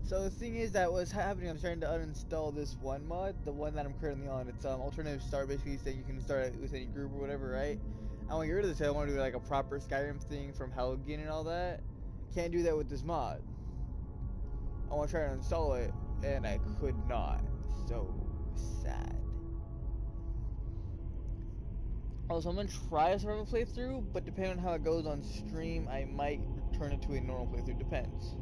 So the thing is that what's happening, I'm starting to uninstall this one mod, the one that I'm currently on. It's alternative start, basically saying you can start it with any group or whatever, right? I want to get rid of this. I want to do like a proper Skyrim thing from Helgen and all that. Can't do that with this mod. I want to try to install it, and I could not. So sad. Also, I'm gonna try a survival playthrough, but depending on how it goes on stream, I might turn it to a normal playthrough. Depends.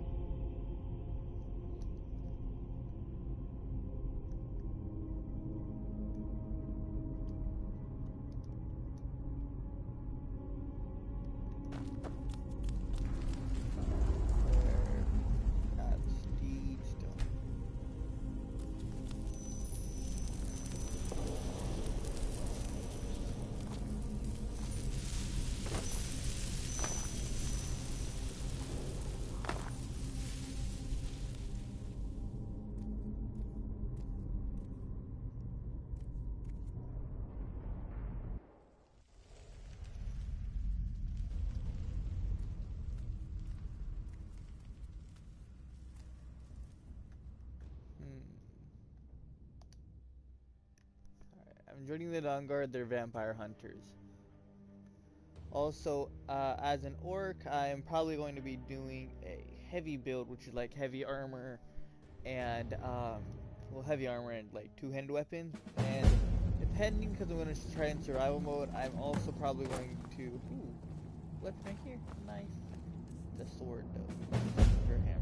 I'm joining the Dawn Guard, they're vampire hunters. Also, as an orc, I'm probably going to be doing a heavy build, which is like heavy armor and, well, heavy armor and like two-handed weapons. And depending, because I'm going to try in survival mode, I'm also probably going to, ooh, weapon right here, nice. The sword though, or hammer.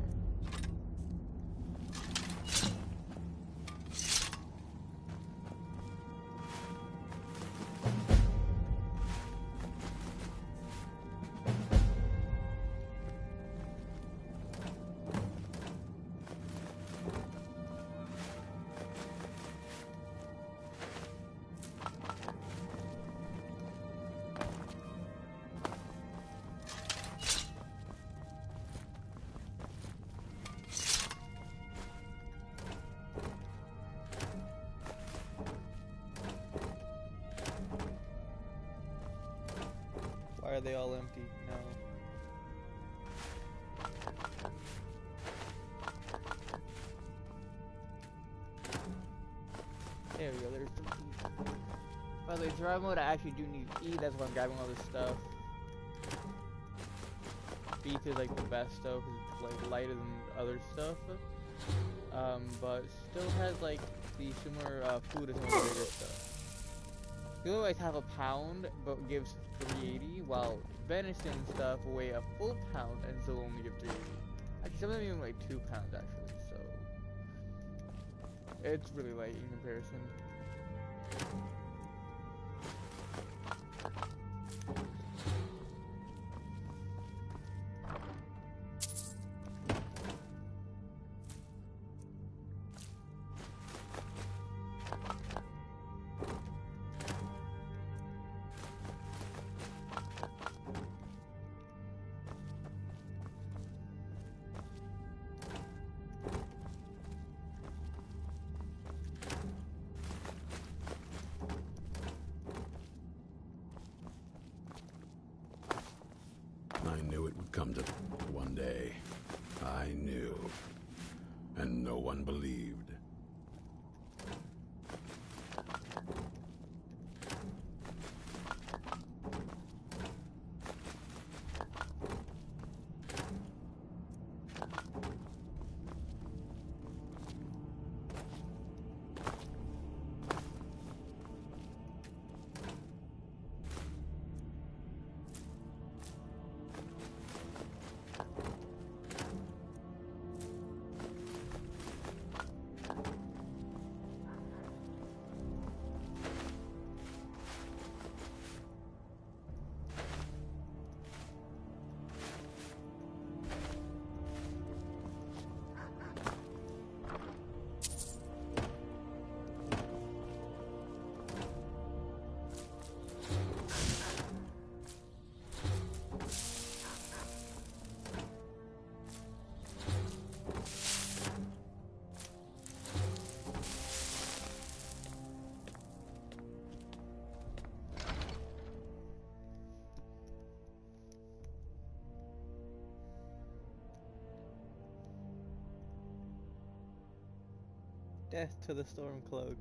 Why are they all empty? No. There we go, there's some E. By the way, survival mode, I actually do need E, that's why I'm grabbing all this stuff. Beef is like the best though, because it's like lighter than other stuff. But still has like the similar food as some of the bigger stuff. The other half a pound, but gives 380, while venison stuff weigh a full pound and still only give 380. Actually, some of them even weigh 2 pounds actually, so it's really light in comparison. I knew it would come to one day. I knew. And no one believed. Death to the Stormcloaks.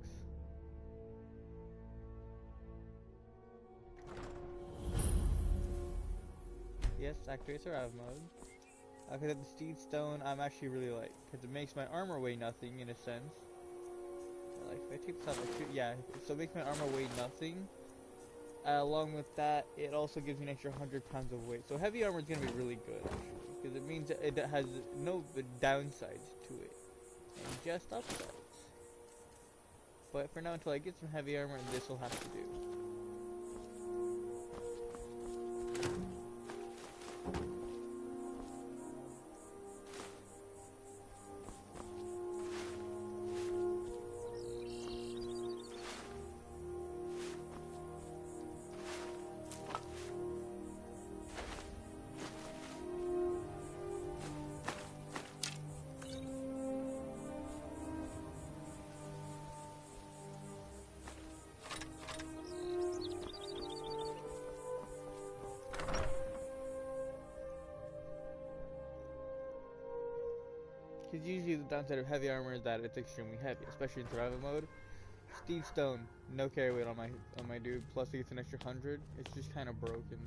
Yes, activate survival mode. Because the Steed Stone, I'm actually really like, because it makes my armor weigh nothing in a sense. Like, if I take this out, like, yeah, so it makes my armor weigh nothing. Along with that, it also gives me an extra 100 pounds of weight. So heavy armor is going to be really good, actually, because it means that it has no downsides to it, and just upsides. But for now, until I get some heavy armor, this will have to do. Because usually the downside of heavy armor is that it's extremely heavy, especially in survival mode. Steed Stone, no carry weight on my dude, plus it gets an extra 100. It's just kind of broken.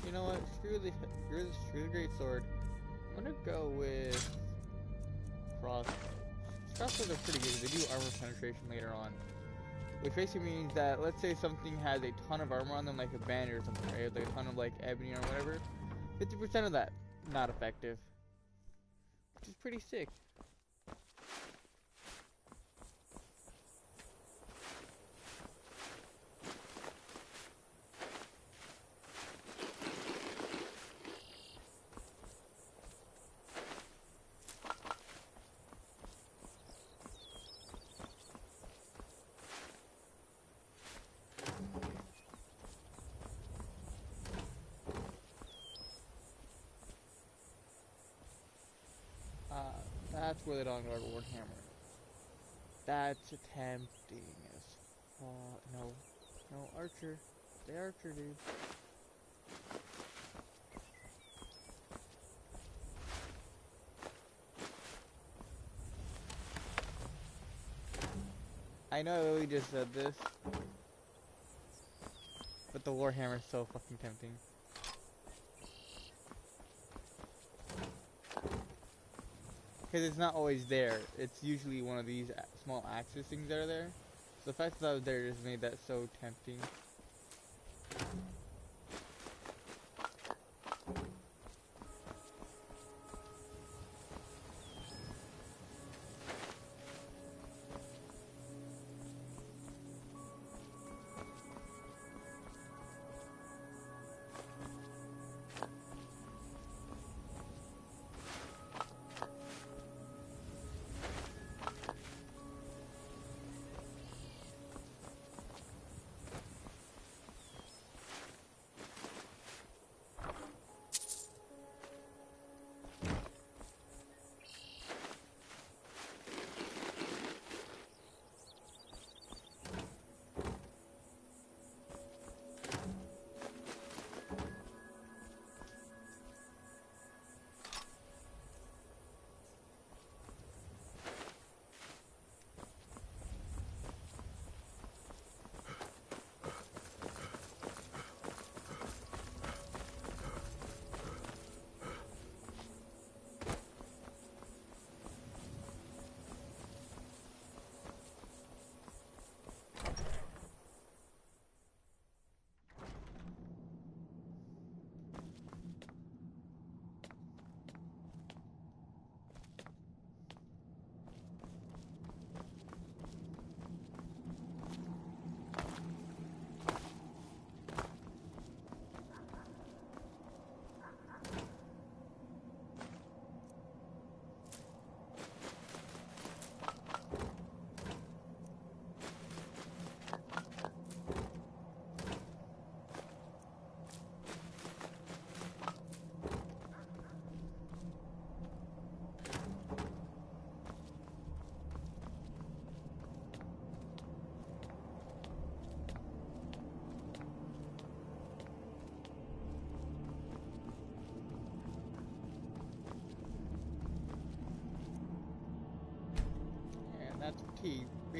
You know what? Screw the great sword. I'm gonna go with crossbows. Crossbows are pretty good. They do armor penetration later on, which basically means that let's say something has a ton of armor on them, like a bandit or something, right? Like a ton of like ebony or whatever. 50% of that not effective, which is pretty sick. That's where the Dawnguard Warhammer. That's tempting as fuck. No, Archer. The Archer, dude. I know we just said this, but the Warhammer is so fucking tempting. Because it's not always there. It's usually one of these small axis things that are there. So the fact that I was there just made that so tempting.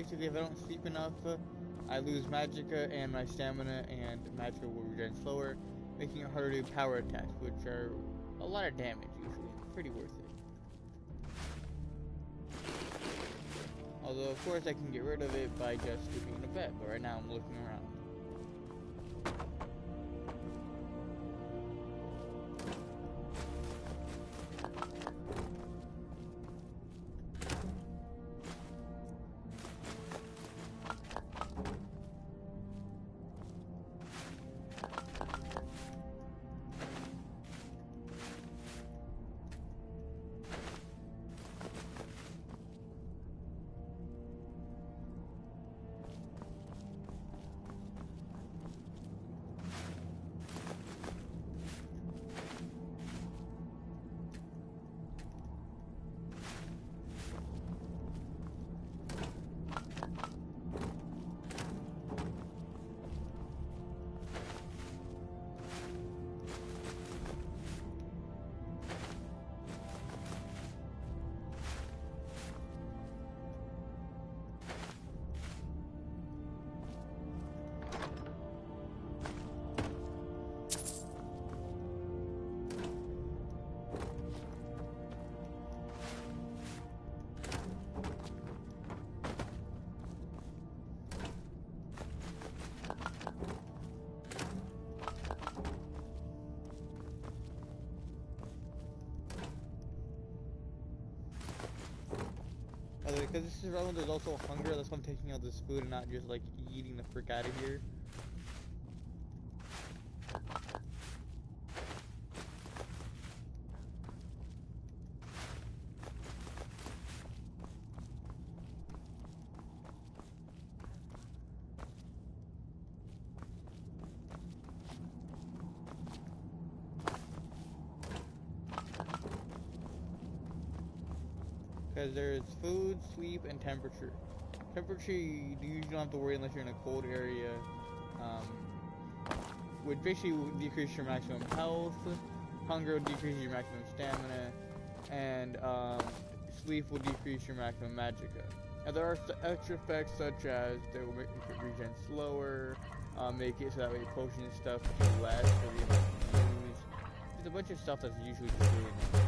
basically, if I don't sleep enough, I lose magicka and my stamina, and magicka will regen slower, making it harder to do power attacks, which are a lot of damage usually. Pretty worth it. Although, of course, I can get rid of it by just sleeping in a bed, but right now I'm looking around. By the way, because this is relevant, there's also hunger. That's why I'm taking out this food and not just like eating the frick out of here. Because there's food, sleep, and temperature. Temperature, you usually don't have to worry unless you're in a cold area. Would basically decrease your maximum health. Hunger would decrease your maximum stamina. And sleep will decrease your maximum magicka. Now there are extra effects such as they will make it regen slower, make it so that way potion stuff do less for the amount you use. There's a bunch of stuff that's usually just really annoying.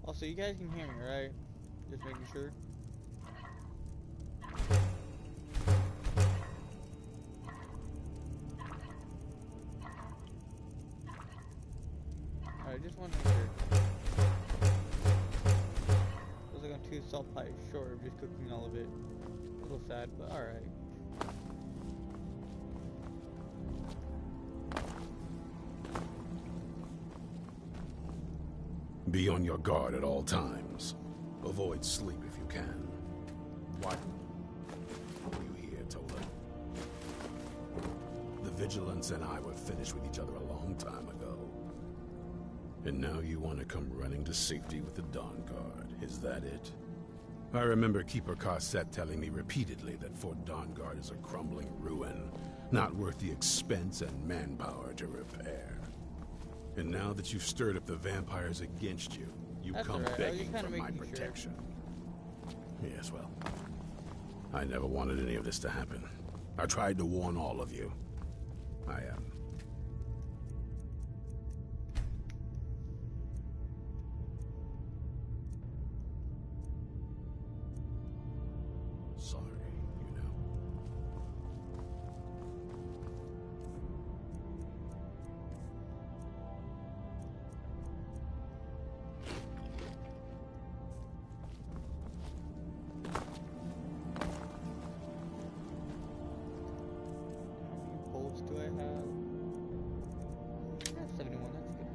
Also, you guys can hear me, right? Just making sure. Alright, just want to make sure. Feels like I'm too self-pie short of just cooking all of it. A little sad, but alright. Be on your guard at all times. Avoid sleep if you can. What? You hear, Tola? Vigilance and I were finished with each other a long time ago. And now you want to come running to safety with the Dawn Guard. Is that it? I remember Keeper Carset telling me repeatedly that Fort Dawn Guard is a crumbling ruin, not worth the expense and manpower to repair. And now that you've stirred up the vampires against you, you That's come alright. begging for my Sure. protection. Yes, well, I never wanted any of this to happen. I tried to warn all of you. I am. Sorry, you know. How many bolts do I have? I have 71, that's good.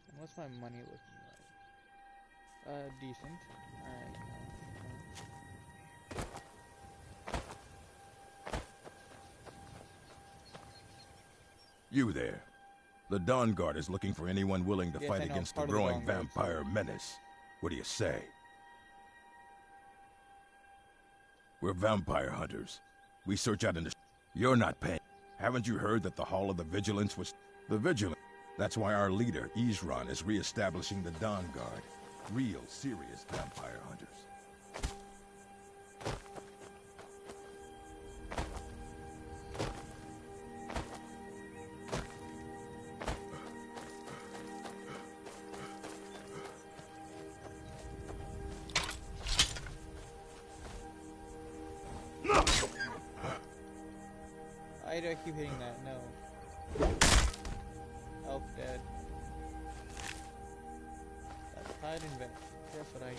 And what's my money looking like? Decent. Alright. You there. The Dawn Guard is looking for anyone willing to Yes, fight I know, against the part of the growing Dawn Guard, vampire menace. What do you say? We're vampire hunters. We search out in the... You're not paying. Haven't you heard that the Hall of the Vigilance was... The Vigilance? That's why our leader, Isran, is re-establishing the Dawn Guard. Real, serious vampire hunters. Why do I keep hitting that? No. Elf dead. That's hide and vent. That's what I need.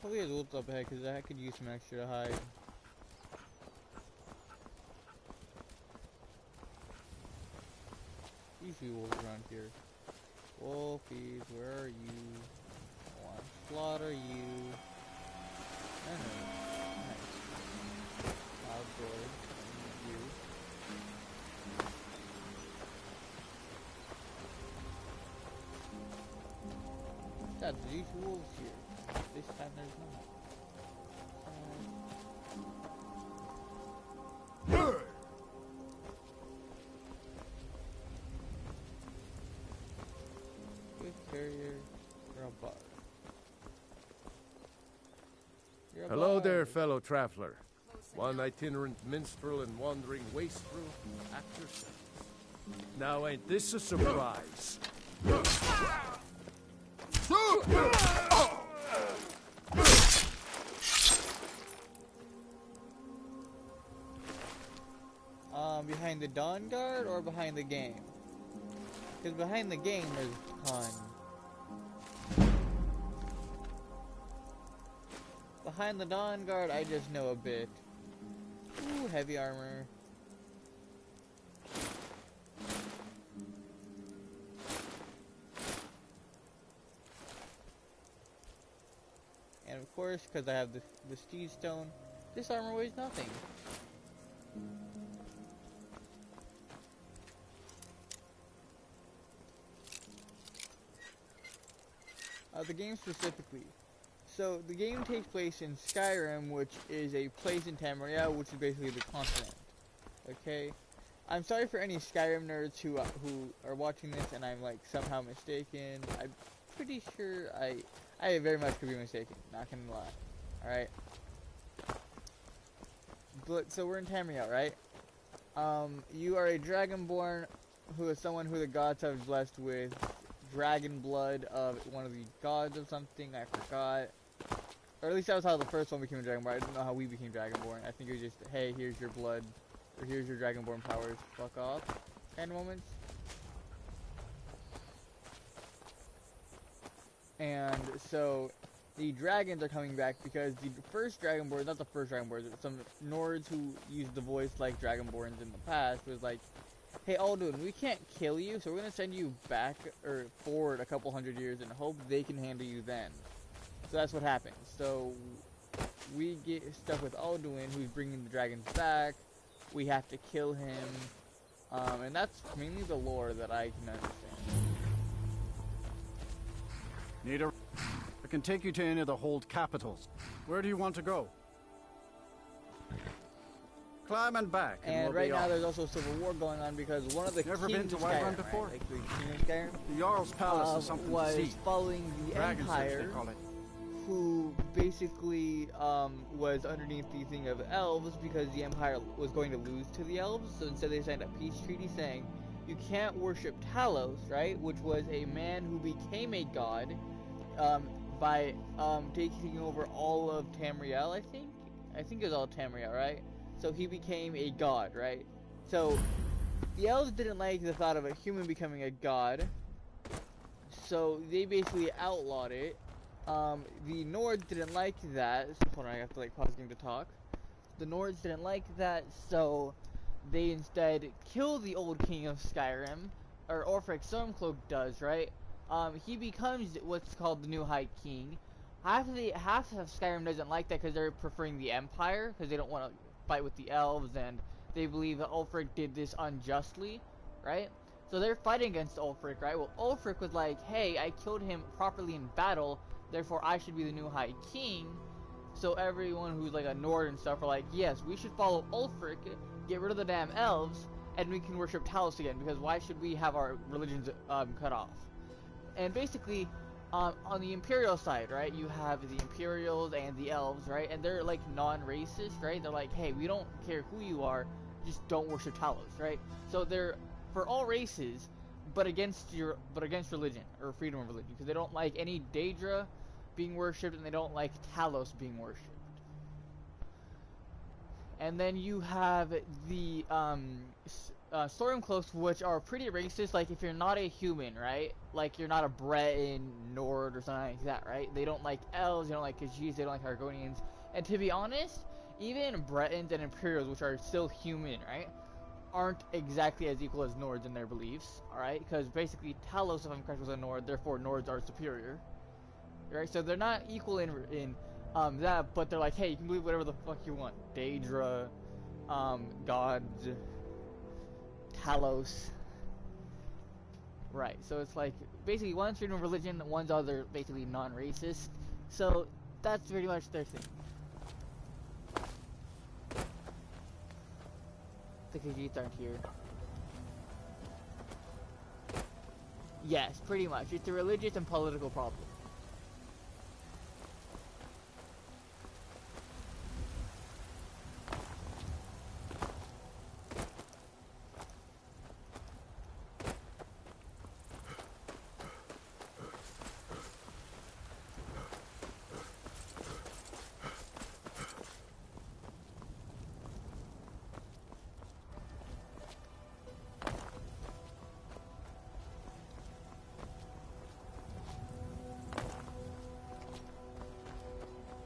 Hopefully there's wolves up ahead, because I could use some extra to hide. Usually wolves around here. Wolfies, where are you? I want to slaughter you. Nice. Loud boy. You. God, there's wolves here. This time there's not. Carrier. You're a bard. You're a Hello there, bard. fellow traveler. One itinerant minstrel and wandering wastrel at your service. Now ain't this a surprise? Behind the Dawn Guard or behind the game? Because behind the game there's a ton. Behind the Dawn Guard, I just know a bit. Ooh, heavy armor. And of course, because I have the Steed Stone, this armor weighs nothing. The game specifically. So, the game takes place in Skyrim, which is a place in Tamriel, which is basically the continent. Okay? I'm sorry for any Skyrim nerds who are watching this and I'm, like, somehow mistaken. I'm pretty sure I very much could be mistaken. Not gonna lie. Alright? But, so we're in Tamriel, right? You are a Dragonborn who is someone who the gods have blessed with dragon blood of one of the gods of something, I forgot. Or at least that was how the first one became a Dragonborn. I don't know how we became Dragonborn. I think it was just, hey, here's your blood, or here's your Dragonborn powers, fuck off, kind of moments. And so, the dragons are coming back because the first Dragonborn, not the first Dragonborn, some Nords who used the voice like Dragonborns in the past was like, hey Alduin, we can't kill you, so we're gonna send you back or forward a couple hundred years and hope they can handle you then. So that's what happens. So we get stuck with Alduin, who's bringing the dragons back. We have to kill him, and that's mainly the lore that I can understand. I can take you to any of the hold capitals. Where do you want to go? Climb and back. And we'll right now there's also civil war going on because one of the Never kings been to of Wyvern Skyrim, before? right? Like the king of Skyrim, The Jarl's Palace is something was to see. following the Dragon Search, Empire, they call it. who basically was underneath the thing of elves because the Empire was going to lose to the elves. So instead they signed a peace treaty saying you can't worship Talos, right? Which was a man who became a god by taking over all of Tamriel, I think it was all Tamriel, right? So he became a god, right? So the elves didn't like the thought of a human becoming a god, so they basically outlawed it. The Nords didn't like that. Hold on, I have to like pause the game to talk. The Nords didn't like that, so they instead killed the old king of Skyrim, or Orphic Stormcloak does, right? He becomes what's called the new High King. Half of Skyrim doesn't like that because they're preferring the Empire because they don't want to fight with the elves and they believe that Ulfric did this unjustly, right? So they're fighting against Ulfric, right? Well, Ulfric was like, hey, I killed him properly in battle, therefore I should be the new High King. So everyone who's like a Nord and stuff are like, yes, we should follow Ulfric, get rid of the damn elves, and we can worship Talos again, because why should we have our religions cut off? And basically, on the Imperial side, right, you have the Imperials and the Elves, right, and they're like non-racist, right? They're like, hey, we don't care who you are, just don't worship Talos, right? So they're for all races, but against religion or freedom of religion, because they don't like any Daedra being worshipped and they don't like Talos being worshipped. And then you have the Stormcloaks, which are pretty racist. Like, if you're not a human, right? Like, you're not a Breton, Nord, or something like that, right? They don't like elves, they don't like Khajiits, they don't like Argonians. And to be honest, even Bretons and Imperials, which are still human, right? Aren't exactly as equal as Nords in their beliefs, alright? Because basically, Talos, if I'm correct, was a Nord, therefore Nords are superior. Right? So they're not equal in that, but they're like, hey, you can believe whatever the fuck you want. Daedra, gods, Talos. Right, so it's like, basically one's freedom of religion, one's other basically non-racist. So that's pretty much their thing. The Khajiits aren't here. Yes, pretty much. It's a religious and political problem.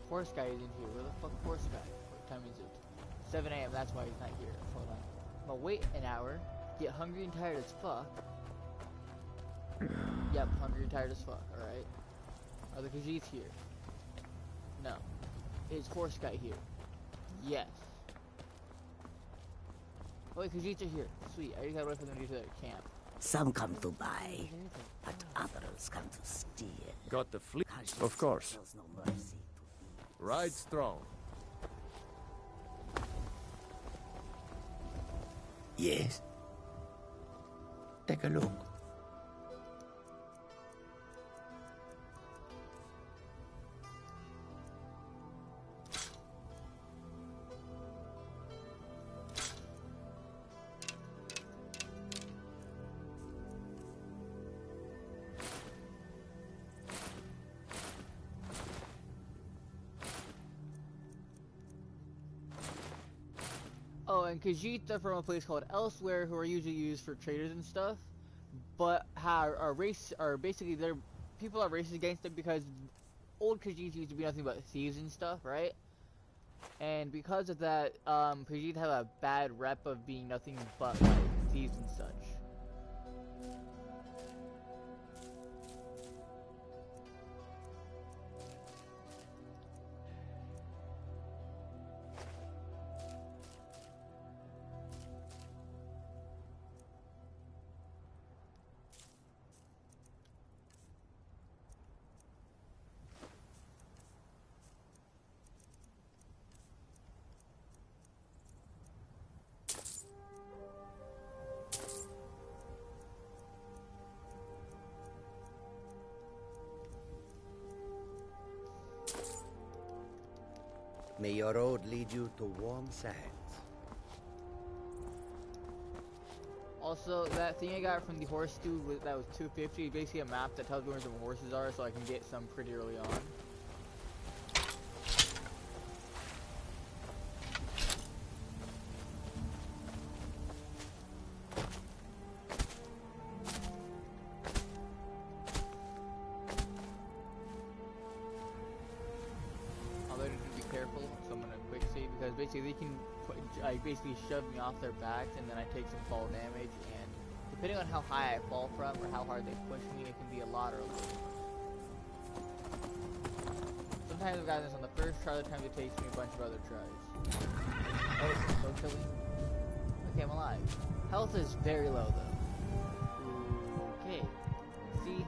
Horse guy isn't here. Where the fuck horse guy? What time is it? 7 a.m. That's why he's not here. Hold on. I'm gonna wait an hour. Get hungry and tired as fuck. Yep, hungry and tired as fuck. Alright. Are the Khajiits here? No. Is horse guy here? Yes. Oh wait, Khajiits are here. Sweet. I just gotta wait for them to get to their camp. Some come to buy, but others come to steal. Got the fleet? Of course. Shows no mercy. Ride strong. Yes. Take a look. Oh, and Khajiits are from a place called Elsewhere, who are usually used for traders and stuff. But our race are basically people are racist against them because old Khajiits used to be nothing but thieves and stuff, right? And because of that, Khajiits have a bad rep of being nothing but like thieves and such. May your road lead you to warm sands. Also, that thing I got from the horse dude that was 250, basically a map that tells me where some horses are so I can get some pretty early on. Basically, they can basically shove me off their backs, and then I take some fall damage. And depending on how high I fall from or how hard they push me, it can be a lot or a little. Sometimes I've gotten this on the first try, other times it takes me a bunch of other tries. Oh, so killing. Okay, I'm alive. Health is very low though. Okay. See,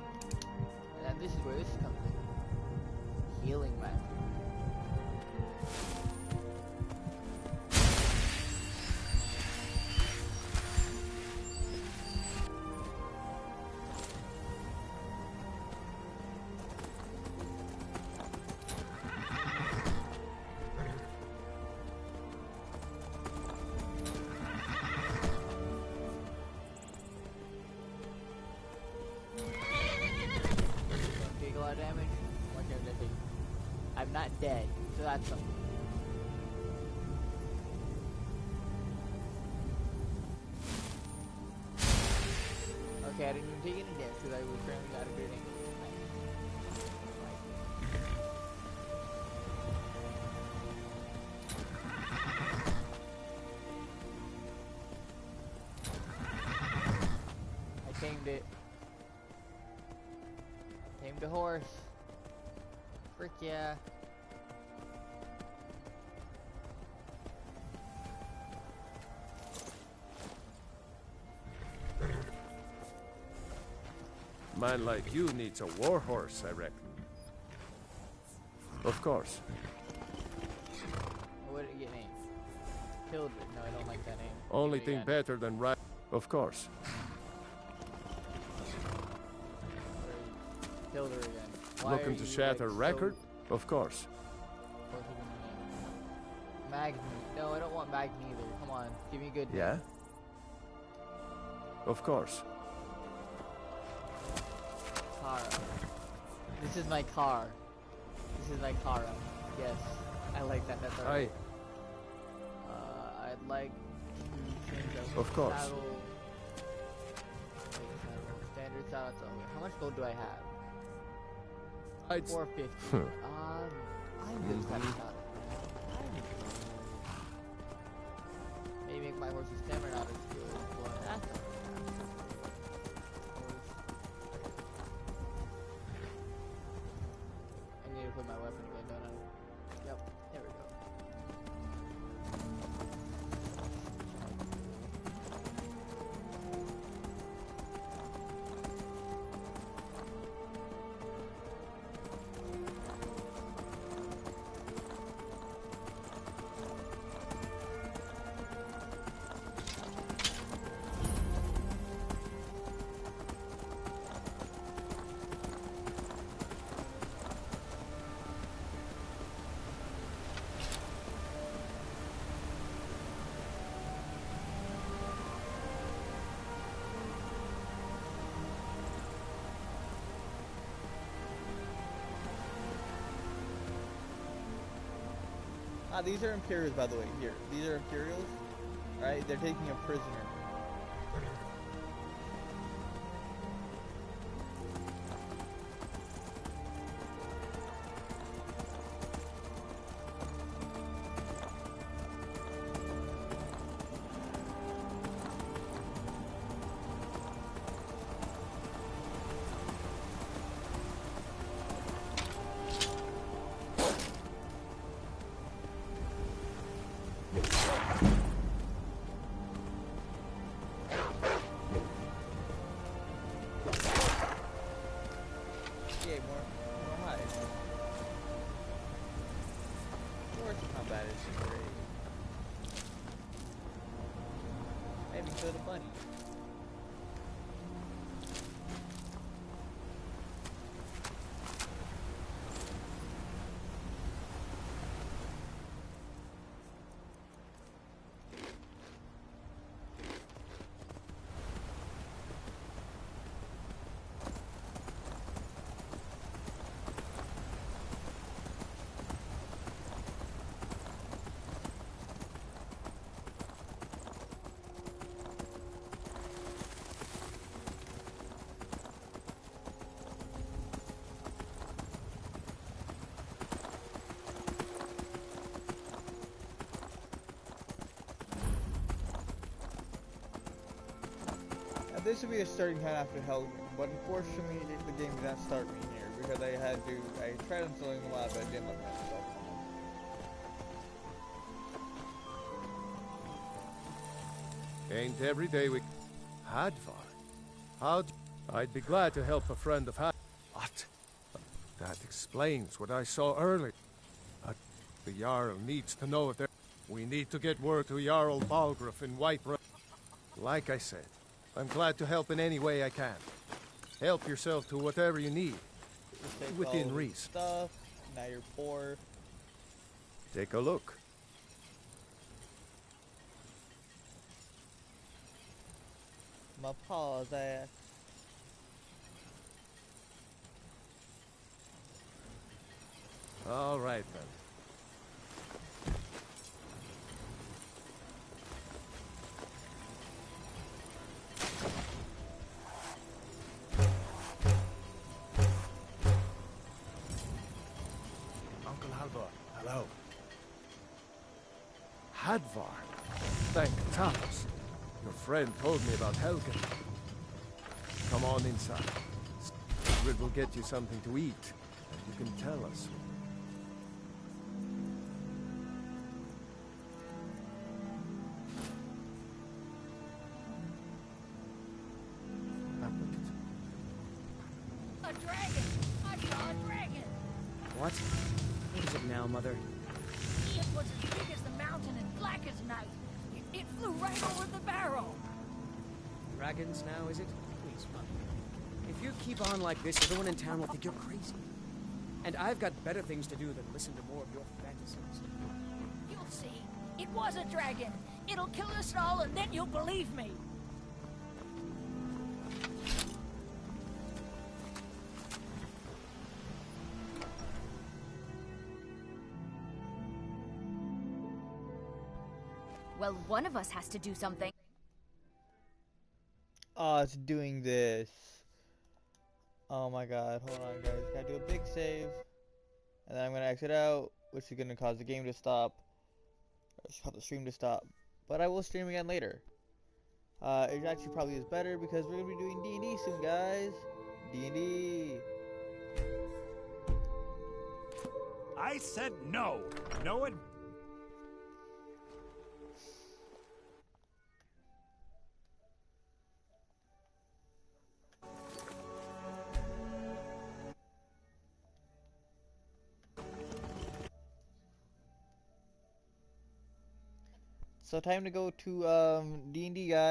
and this is where this comes in. Healing magic. I'm not dead, so that's something. Okay, I didn't even take any damage because I was currently out of good angle. I tamed it. Tamed a horse. Frick yeah. Man like you needs a war horse, I reckon. Of course. What did it get named? Killed it. No, I don't like that name. Only thing better than right. Of course. killed her again. Why Looking are to you, shatter like, record? Of course. Magni. No, I don't want Magni either. Come on, give me a good Yeah? name. Of course. Kara. This is my car. This is my Kara. Yes, I like that. That's Aye. alright. I'd like to change the Of course. saddle. Standard saddle. That's okay. How much gold do I have? I'd 450. I'm good with that saddle. Maybe make my horse's stamina not as good, but that's okay. I need to put my weapon again, don't I? Yep, there we go. Ah, these are Imperials, by the way. Here, these are Imperials. Alright, they're taking a prisoner. Yeah, more high. Force combat is great. Maybe kill the bunny. This would be a starting point after Helgen, but unfortunately the game did not start me here because I tried installing the lab, but I didn't let myself. Ain't every day we... Hadvar? I'd be glad to help a friend of What? That explains what I saw earlier. The Jarl needs to know that we need to get word to Jarl Balgruuf in Whiterun. Like I said, I'm glad to help in any way I can. Help yourself to whatever you need. Within reason. Stuff. Now you're poor. Take a look. My paws ass. All right then. Uncle Halvor, hello. Hadvar. Thank Talos. Your friend told me about Helgen. Come on inside. Sigrid will get you something to eat, and you can tell us. A dragon! I saw a dragon! What? What is it now, Mother? It was as big as the mountain and black as night. It flew right over the barrel. Dragons now, is it? Please, Mother. If you keep on like this, everyone in town will think you're crazy. And I've got better things to do than listen to more of your fantasies. You'll see. It was a dragon. It'll kill us all, and then you'll believe me. Well, one of us has to do something. Oh, it's doing this. Oh my god, hold on guys. Gotta do a big save. And then I'm gonna exit out, which is gonna cause the game to stop. Or cause the stream to stop. But I will stream again later. It actually probably is better because we're gonna be doing D&D soon, guys. D&D. I said no. No one. So time to go to D&D, guys.